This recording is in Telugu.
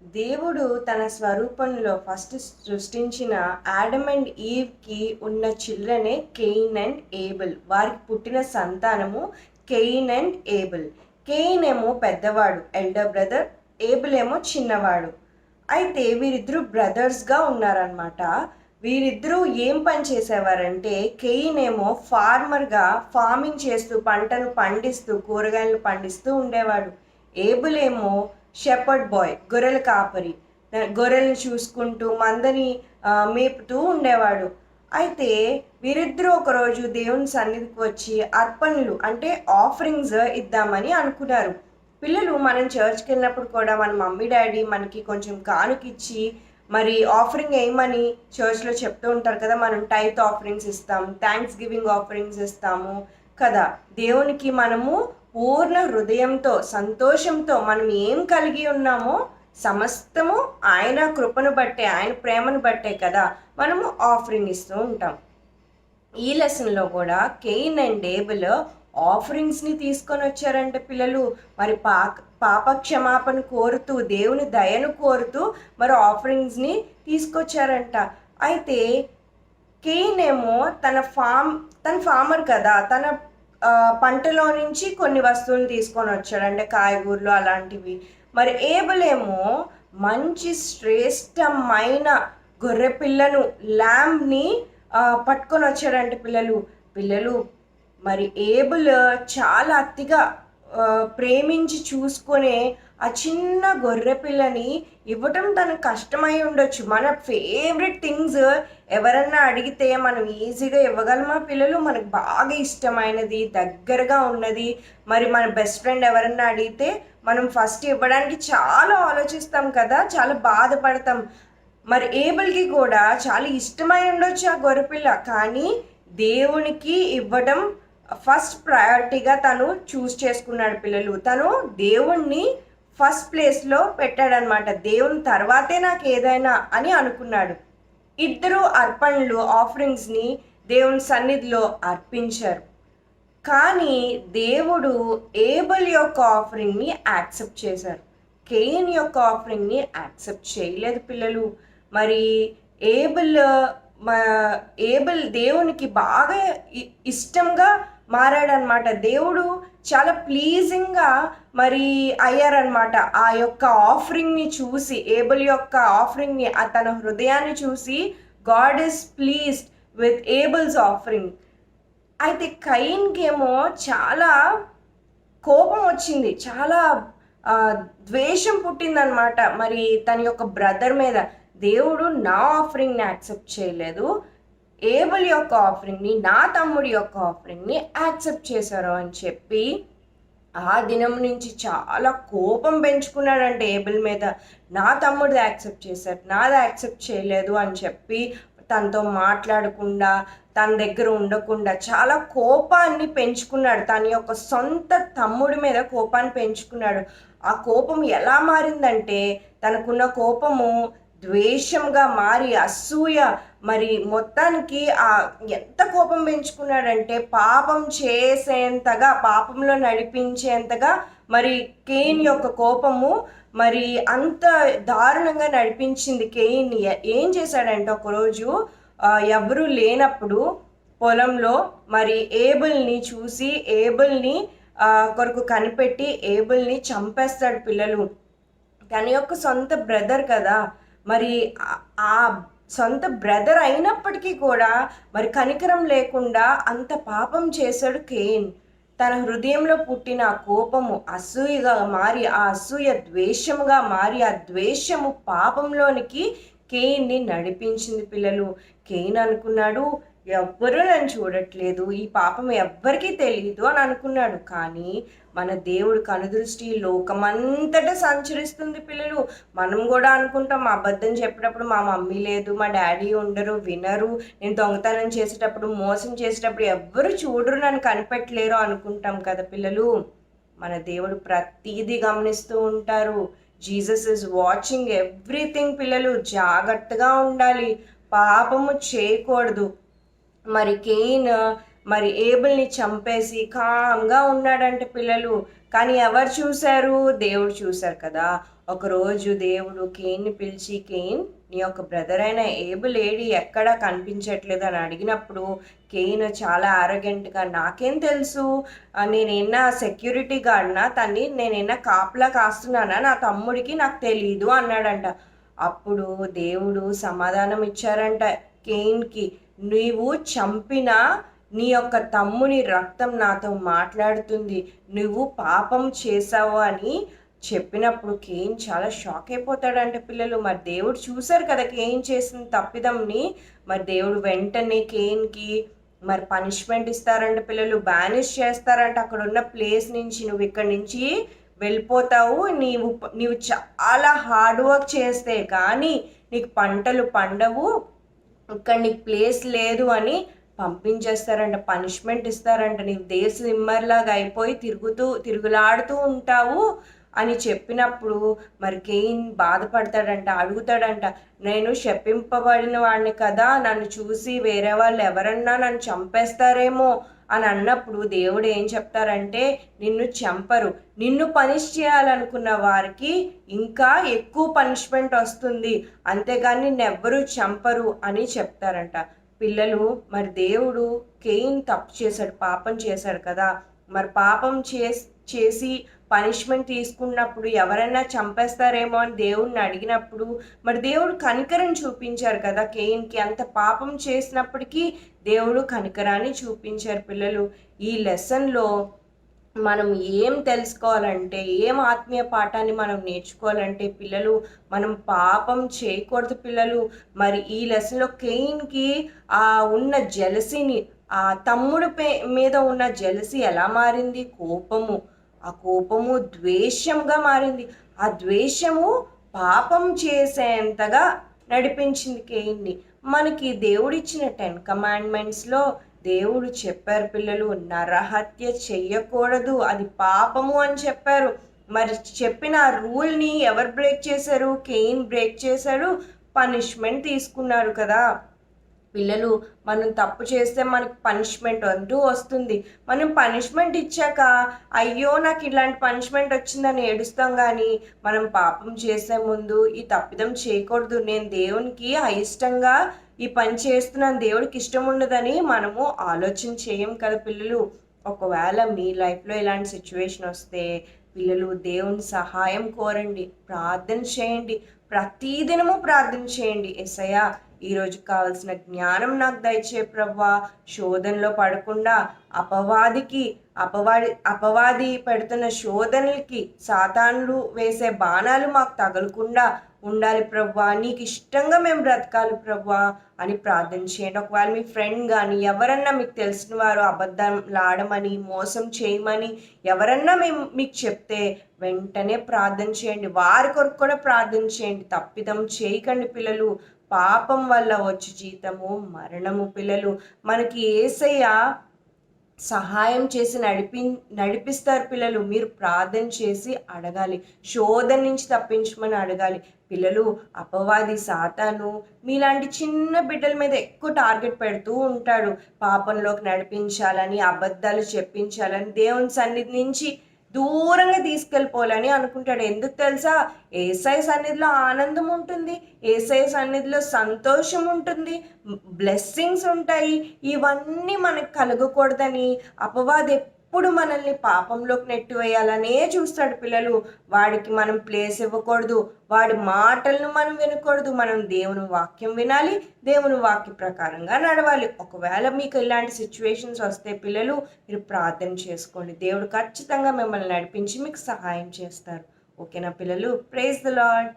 దేవుడు తన స్వరూపంలో ఫస్ట్ సృష్టించిన ఆడమ్ అండ్ ఈవ్‌కి ఉన్న చిల్డ్రనే కెయిన్ అండ్ ఏబెల్. వారికి పుట్టిన సంతానము కెయిన్ అండ్ ఏబెల్. కెయిన్ ఏమో పెద్దవాడు, ఎల్డర్ బ్రదర్. ఏబెల్ ఏమో చిన్నవాడు. అయితే వీరిద్దరూ బ్రదర్స్‌గా ఉన్నారనమాట. వీరిద్దరూ ఏం పని చేసేవారంటే, కెయిన్ ఏమో ఫార్మర్‌గా ఫార్మింగ్ చేస్తూ, పంటను పండిస్తూ, కూరగాయలను పండిస్తూ ఉండేవాడు. ఏబెల్ ఏమో షెపర్డ్ బాయ్, గొర్రెల కాపరి. గొర్రెలను చూసుకుంటూ మందని మేపుతూ ఉండేవాడు. అయితే వీరిద్దరూ ఒకరోజు దేవుని సన్నిధికి వచ్చి అర్పణలు అంటే ఆఫరింగ్స్ ఇద్దామని అనుకున్నారు. పిల్లలు మనం చర్చ్‌కి వెళ్ళినప్పుడు కూడా మన మమ్మీ డాడీ మనకి కొంచెం కానుకిచ్చి మరి ఆఫరింగ్ ఏమని చర్చ్‌లో చెప్తూ ఉంటారు కదా. మనం టైత్ ఆఫరింగ్స్ ఇస్తాం, థ్యాంక్స్ గివింగ్ ఆఫరింగ్స్ ఇస్తాము కదా. దేవునికి మనము పూర్ణ హృదయంతో, సంతోషంతో మనం ఏం కలిగి ఉన్నామో సమస్తము ఆయన కృపను బట్టే, ఆయన ప్రేమను బట్టే కదా మనము ఆఫరింగ్ ఇస్తూ ఉంటాం. ఈ లెసన్లో కూడా కెయిన్ అండ్ ఏబెల్ ఆఫరింగ్స్ని తీసుకొని వచ్చారంటే పిల్లలు. మరి పాప క్షమాపణ కోరుతూ, దేవుని దయను కోరుతూ మరి ఆఫరింగ్స్ని తీసుకొచ్చారంట. అయితే కెయిన్ ఏమో తన ఫార్మర్ కదా, తన పంటలో నుంచి కొన్ని వస్తువులు తీసుకొని వచ్చాడు, అంటే కాయగూరలు అలాంటివి. మరి ఏబెల్ ఏమో మంచి శ్రేష్టమైన గొర్రె పిల్లను, ల్యాంబ్ని పట్టుకొని వచ్చాడంటే పిల్లలు. మరి ఏబెల్ చాలా అతిగా ప్రేమించి చూసుకునే ఆ చిన్న గొర్రె పిల్లని ఇవ్వటం తనకు కష్టమై ఉండొచ్చు. మన ఫేవరెట్ థింగ్స్ ఎవరన్నా అడిగితే మనం ఈజీగా ఇవ్వగలమా పిల్లలు? మనకు బాగా ఇష్టమైనది, దగ్గరగా ఉన్నది, మరి మన బెస్ట్ ఫ్రెండ్ ఎవరన్నా అడిగితే మనం ఫస్ట్ ఇవ్వడానికి చాలా ఆలోచిస్తాం కదా, చాలా బాధపడతాం. మరి ఏబెల్కి కూడా చాలా ఇష్టమై ఉండొచ్చు ఆ గొర్రెపిల్ల, కానీ దేవునికి ఇవ్వడం ఫస్ట్ ప్రయారిటీగా తను చూస్ చేసుకున్నాడు పిల్లలు. తను దేవుణ్ణి ఫస్ట్ ప్లేస్లో పెట్టాడనమాట. దేవుని తర్వాతే నాకు ఏదైనా అని అనుకున్నాడు. ఇద్దరు అర్పణలు, ఆఫరింగ్స్ని దేవుని సన్నిధిలో అర్పించారు. కానీ దేవుడు ఏబెల్ యొక్క ఆఫరింగ్ని యాక్సెప్ట్ చేశారు, కెయిన్ యొక్క ఆఫరింగ్ని యాక్సెప్ట్ చేయలేదు పిల్లలు. మరి ఏబెల్ ఏబెల్ దేవునికి బాగా ఇష్టంగా మారాడనమాట. దేవుడు చాలా ప్లీజింగ్గా మరి అయ్యారనమాట. ఆ యొక్క ఆఫరింగ్ని చూసి, ఏబెల్ యొక్క ఆఫరింగ్ని, తన హృదయాన్ని చూసి God is pleased with Abel's offering. అయితే కయీన్కి ఏమో చాలా కోపం వచ్చింది, చాలా ద్వేషం పుట్టిందనమాట మరి తన యొక్క బ్రదర్ మీద. దేవుడు నా ఆఫరింగ్ని యాక్సెప్ట్ చేయలేదు, ఏబెల్ యొక్క ఆఫరింగ్ని, నా తమ్ముడి యొక్క ఆఫరింగ్ని యాక్సెప్ట్ చేశారు అని చెప్పి ఆ దినం నుంచి చాలా కోపం పెంచుకున్నాడంటే ఏబెల్ మీద. నా తమ్ముడిది యాక్సెప్ట్ చేశారు, నాది యాక్సెప్ట్ చేయలేదు అని చెప్పి తనతో మాట్లాడకుండా, తన దగ్గర ఉండకుండా చాలా కోపాన్ని పెంచుకున్నాడు. తన యొక్క సొంత తమ్ముడి మీద కోపాన్ని పెంచుకున్నాడు. ఆ కోపం ఎలా మారిందంటే, తనకున్న కోపము ద్వేషంగా మారి అసూయ, మరి మొత్తానికి ఎంత కోపం పెంచుకున్నాడంటే పాపం చేసేంతగా, పాపంలో నడిపించేంతగా మరి కెయిన్ యొక్క కోపము మరి అంత దారుణంగా నడిపించింది. కెయిన్ ఏం చేశాడంటే ఒకరోజు ఎవరు లేనప్పుడు పొలంలో మరి ఏబెల్ని చూసి, ఏబెల్ని కొరకు కనిపెట్టి ఏబెల్ని చంపేస్తాడు పిల్లలు. తన యొక్క సొంత బ్రదర్ కదా, మరి ఆ సొంత బ్రదర్ అయినప్పటికీ కూడా మరి కనికరం లేకుండా అంత పాపం చేశాడు కెయిన్. తన హృదయంలో పుట్టిన ఆ కోపము అసూయగా మారి, ఆ అసూయ ద్వేషముగా మారి, ఆ ద్వేషము పాపంలోనికి కెయిన్ని నడిపించింది పిల్లలు. కెయిన్ అనుకున్నాడు, ఎవ్వరూ నన్ను చూడట్లేదు, ఈ పాపం ఎవ్వరికీ తెలియదు అని అనుకున్నాడు. కానీ మన దేవుడు కనుదృష్టి లోకమంతటా సంచరిస్తుంది పిల్లలు. మనం కూడా అనుకుంటాం, అబద్ధం చెప్పేటప్పుడు మా మమ్మీ లేదు, మా డాడీ ఉండరు, వినరు, నేను దొంగతనం చేసేటప్పుడు, మోసం చేసేటప్పుడు ఎవ్వరు చూడరు, నన్ను కనిపెట్టలేరు అనుకుంటాం కదా పిల్లలు. మన దేవుడు ప్రతిదీ గమనిస్తూ ఉంటారు. జీసస్ ఇస్ వాచింగ్ ఎవ్రీథింగ్ పిల్లలు. జాగ్రత్తగా ఉండాలి, పాపము చేయకూడదు. మరి కెయిన్ మరి ఏబుల్ని చంపేసి కామ్గా ఉన్నాడంటే పిల్లలు. కానీ ఎవరు చూశారు? దేవుడు చూశారు కదా. ఒకరోజు దేవుడు కేయిన్ని పిలిచి, కేయిన్, నీ యొక్క బ్రదర్ అయిన ఏబుల్ ఏడి, ఎక్కడా కనిపించట్లేదు అని అడిగినప్పుడు కేయిన్ చాలా ఆరోగెంట్గా, నాకేం తెలుసు, నేనేనా సెక్యూరిటీ గార్డ్నా, నేనేనా కాపలా కాస్తున్నానా, నా తమ్ముడికి నాకు తెలీదు అన్నాడంట. అప్పుడు దేవుడు సమాధానం ఇచ్చారంట కేయిన్కి, నీవు చంపిన నీ యొక్క తమ్ముని రక్తం నాతో మాట్లాడుతుంది, నువ్వు పాపం చేసావు అని చెప్పినప్పుడు కేయిన్ చాలా షాక్ అయిపోతాడంటే పిల్లలు. మరి దేవుడు చూశారు కదా కేయిన్ చేసిన తప్పిదంని. మరి దేవుడు వెంటనే కేయిన్కి మరి పనిష్మెంట్ ఇస్తారంట పిల్లలు, బ్యానిష్ చేస్తారంట అక్కడ ఉన్న ప్లేస్ నుంచి. నువ్వు ఇక్కడి నుంచి వెళ్ళిపోతావు, నీవు చాలా హార్డ్ వర్క్ చేస్తే కానీ నీకు పంటలు పండవు, ఇక్కడ నీకు ప్లేస్ లేదు అని పంపించేస్తారంట, పనిష్మెంట్ ఇస్తారంట. నీవు దేశ దిమ్మర్లాగా అయిపోయి తిరుగులాడుతూ ఉంటావు అని చెప్పినప్పుడు మరి కేయిన్ బాధపడతాడంట, అడుగుతాడంట, నేను శపింపబడిన వాడిని కదా, నన్ను చూసి వేరే వాళ్ళు ఎవరన్నా నన్ను చంపేస్తారేమో అని అన్నప్పుడు దేవుడు ఏం చెప్తారంటే, నిన్ను చంపరు, నిన్ను పనిష్ చేయాలనుకున్న వారికి ఇంకా ఎక్కువ పనిష్మెంట్ వస్తుంది, అంతేగాని నిన్నెవ్వరూ చంపరు అని చెప్తారంట పిల్లలు. మరి దేవుడు కేయిన్ తప్పు చేశాడు, పాపం చేశాడు కదా. మరి పాపం చేసి పనిష్మెంట్ తీసుకున్నప్పుడు ఎవరైనా చంపేస్తారేమో అని దేవుడిని అడిగినప్పుడు మరి దేవుడు కనికరం చూపించారు కదా కేయిన్కి. అంత పాపం చేసినప్పటికీ దేవుడు కనికరాన్ని చూపించారు పిల్లలు. ఈ లెసన్లో మనం ఏం తెలుసుకోవాలంటే, ఏం ఆత్మీయ పాఠాన్ని మనం నేర్చుకోవాలంటే పిల్లలు, మనం పాపం చేయకూడదు పిల్లలు. మరి ఈ లెసన్లో కేయిన్కి ఉన్న జెలసీని, ఆ తమ్ముడు మీద ఉన్న జెలసీ ఎలా మారింది? కోపము. ఆ కోపము ద్వేషంగా మారింది. ఆ ద్వేషము పాపం చేసేంతగా నడిపించింది కేయిన్ని. మనకి దేవుడిచ్చిన 10 కమాండ్మెంట్స్లో దేవుడు చెప్పారు పిల్లలు, నరహత్య చెయ్యకూడదు, అది పాపము అని చెప్పారు. మరి చెప్పిన రూల్ని ఎవరు బ్రేక్ చేశారు? కేయిన్ బ్రేక్ చేశాడు, పనిష్మెంట్ తీసుకున్నారు కదా పిల్లలు. మనం తప్పు చేస్తే మనకి పనిష్మెంట్ అంటూ వస్తుంది. మనం పనిష్మెంట్ ఇచ్చాక అయ్యో నాకు ఇలాంటి పనిష్మెంట్ వచ్చిందని ఏడుస్తాం, కానీ మనం పాపం చేసే ముందు ఈ తప్పిదం చేయకూడదు, నేను దేవునికి అయిష్టంగా ఈ పని చేస్తున్నాను, దేవుడికి ఇష్టం ఉండదని మనము ఆలోచన చేయం కదా పిల్లలు. ఒకవేళ మీ లైఫ్లో ఇలాంటి సిచ్యువేషన్ వస్తే పిల్లలు దేవుని సహాయం కోరండి, ప్రార్థన చేయండి, ప్రతిదినము ప్రార్థన చేయండి. యేసయ్యా, ఈరోజు కావాల్సిన జ్ఞానం నాకు దయచే ప్రభువా, శోధనలో పడకుండా అపవాది పెడుతున్న శోధనలకి, సాతానులు వేసే బాణాలు మాకు తగలకుండా ఉండాలి ప్రభువా, నీకు ఇష్టంగా మేము బ్రతకాలి ప్రభువా అని ప్రార్థన చేయండి. ఒకవేళ మీ ఫ్రెండ్ కానీ ఎవరన్నా మీకు తెలిసిన వారు అబద్ధాలాడమని, మోసం చేయమని ఎవరన్నా మీకు చెప్తే వెంటనే ప్రార్థన చేయండి, వారి కొరకు కూడా ప్రార్థన చేయండి. తప్పిదం చేయకండి పిల్లలు. పాపం వల్ల వచ్చి జీతము మరణము పిల్లలు. మనకి యేసయ్య సహాయం చేసి నడిపిస్తారు పిల్లలు. మీరు ప్రార్థన చేసి అడగాలి, శోధన నుంచి తప్పించమని అడగాలి పిల్లలు. అపవాది సాతాను మీలాంటి చిన్న బిడ్డల మీద ఎక్కువ టార్గెట్ పెడుతూ ఉంటాడు, పాపంలోకి నడిపించాలని, అబద్ధాలు చెప్పించాలని, దేవుని సన్నిధి నుంచి దూరంగా తీసుకెళ్ళిపోవాలని అనుకుంటాడు. ఎందుకు తెలుసా? యేసయ్య సన్నిధిలో ఆనందం ఉంటుంది, యేసయ్య సన్నిధిలో సంతోషం ఉంటుంది, బ్లెస్సింగ్స్ ఉంటాయి. ఇవన్నీ మనకు కలగకూడదని అపవాది ఎప్పుడు మనల్ని పాపంలోకి నెట్టివేయాలనే చూస్తాడు పిల్లలు. వాడికి మనం ప్లేస్ ఇవ్వకూడదు, వాడి మాటలను మనం వినకూడదు. మనం దేవుని వాక్యం వినాలి, దేవుని వాక్య ప్రకారంగా నడవాలి. ఒకవేళ మీకు ఇలాంటి సిచ్యువేషన్స్ వస్తే పిల్లలు మీరు ప్రార్థన చేసుకోండి, దేవుడు ఖచ్చితంగా మిమ్మల్ని నడిపించి మీకు సహాయం చేస్తారు. ఓకేనా పిల్లలు? Praise the lord.